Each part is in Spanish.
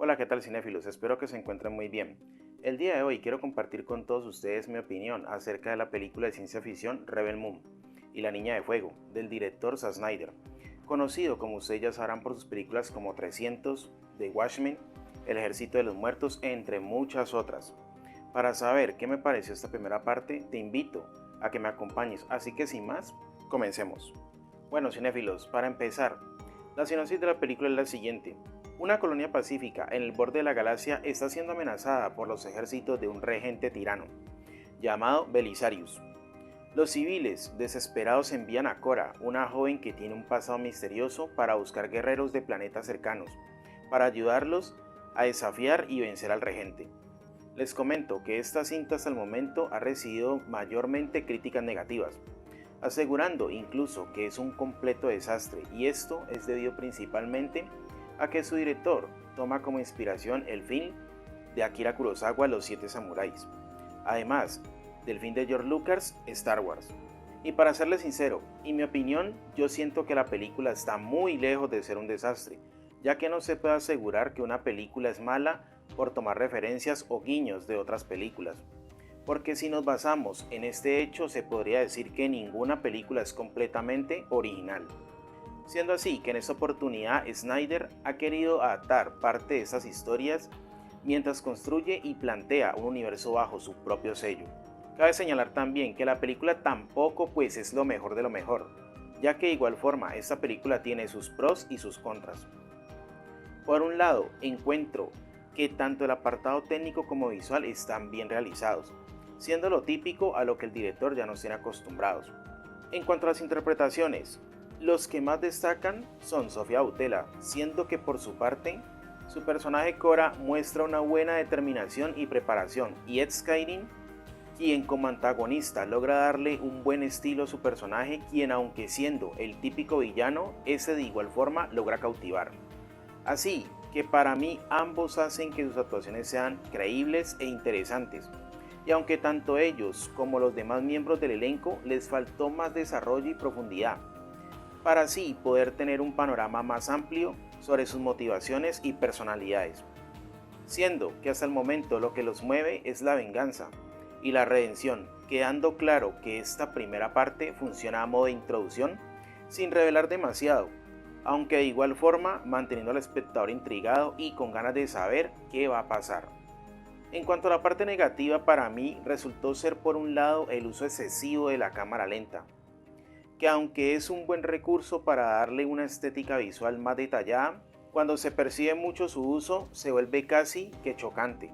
Hola, ¿qué tal cinéfilos? Espero que se encuentren muy bien. El día de hoy quiero compartir con todos ustedes mi opinión acerca de la película de ciencia ficción Rebel Moon y La Niña de Fuego, del director Zack Snyder, conocido como ustedes ya sabrán por sus películas como 300, The Watchmen, El Ejército de los Muertos, entre muchas otras. Para saber qué me pareció esta primera parte, te invito a que me acompañes, así que sin más, comencemos. Bueno, cinéfilos, para empezar, la sinopsis de la película es la siguiente. Una colonia pacífica en el borde de la galaxia está siendo amenazada por los ejércitos de un regente tirano, llamado Belisarius. Los civiles, desesperados, envían a Cora, una joven que tiene un pasado misterioso, para buscar guerreros de planetas cercanos, para ayudarlos a desafiar y vencer al regente. Les comento que esta cinta hasta el momento ha recibido mayormente críticas negativas, asegurando incluso que es un completo desastre, y esto es debido principalmente a que su director toma como inspiración el film de Akira Kurosawa, Los Siete Samuráis, además del film de George Lucas, Star Wars. Y para serles sincero, en mi opinión, yo siento que la película está muy lejos de ser un desastre, ya que no se puede asegurar que una película es mala por tomar referencias o guiños de otras películas. Porque si nos basamos en este hecho, se podría decir que ninguna película es completamente original. Siendo así que en esta oportunidad Snyder ha querido adaptar parte de esas historias mientras construye y plantea un universo bajo su propio sello. Cabe señalar también que la película tampoco pues es lo mejor de lo mejor, ya que de igual forma esta película tiene sus pros y sus contras. Por un lado, encuentro que tanto el apartado técnico como visual están bien realizados, siendo lo típico a lo que el director ya nos tiene acostumbrados. En cuanto a las interpretaciones, los que más destacan son Sofía Boutella, siendo que por su parte, su personaje Cora muestra una buena determinación y preparación, y Ed Skrein, quien como antagonista logra darle un buen estilo a su personaje, quien aunque siendo el típico villano, ese de igual forma logra cautivar. Así que para mí ambos hacen que sus actuaciones sean creíbles e interesantes, y aunque tanto ellos como los demás miembros del elenco les faltó más desarrollo y profundidad, para así poder tener un panorama más amplio sobre sus motivaciones y personalidades, siendo que hasta el momento lo que los mueve es la venganza y la redención, quedando claro que esta primera parte funciona a modo de introducción sin revelar demasiado, aunque de igual forma manteniendo al espectador intrigado y con ganas de saber qué va a pasar. En cuanto a la parte negativa, para mí resultó ser por un lado el uso excesivo de la cámara lenta, que aunque es un buen recurso para darle una estética visual más detallada, cuando se percibe mucho su uso se vuelve casi que chocante.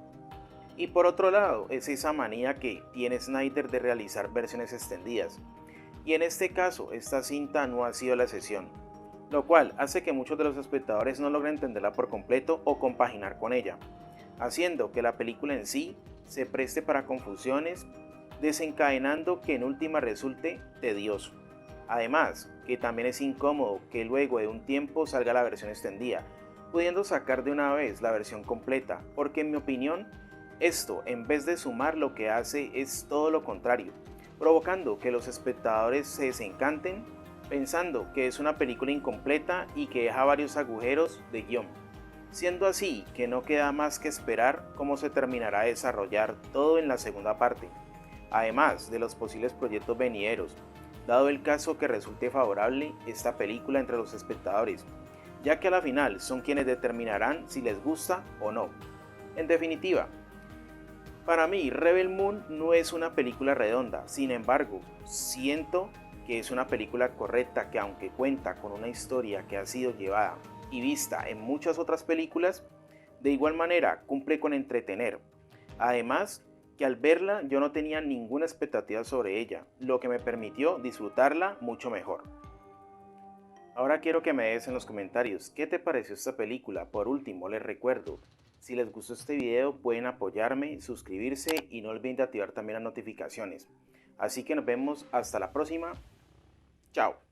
Y por otro lado, es esa manía que tiene Snyder de realizar versiones extendidas, y en este caso esta cinta no ha sido la excepción, lo cual hace que muchos de los espectadores no logren entenderla por completo o compaginar con ella, haciendo que la película en sí se preste para confusiones, desencadenando que en última resulte tedioso. Además, que también es incómodo que luego de un tiempo salga la versión extendida, pudiendo sacar de una vez la versión completa, porque en mi opinión, esto en vez de sumar lo que hace es todo lo contrario, provocando que los espectadores se desencanten pensando que es una película incompleta y que deja varios agujeros de guión. Siendo así que no queda más que esperar cómo se terminará de desarrollar todo en la segunda parte, además de los posibles proyectos venideros, dado el caso que resulte favorable esta película entre los espectadores, ya que a la final son quienes determinarán si les gusta o no. En definitiva, para mí Rebel Moon no es una película redonda, sin embargo, siento que es una película correcta que aunque cuenta con una historia que ha sido llevada y vista en muchas otras películas, de igual manera cumple con entretener. Además, que al verla yo no tenía ninguna expectativa sobre ella, lo que me permitió disfrutarla mucho mejor. Ahora quiero que me des en los comentarios qué te pareció esta película. Por último, les recuerdo, si les gustó este video pueden apoyarme, suscribirse y no olviden de activar también las notificaciones. Así que nos vemos hasta la próxima. Chao.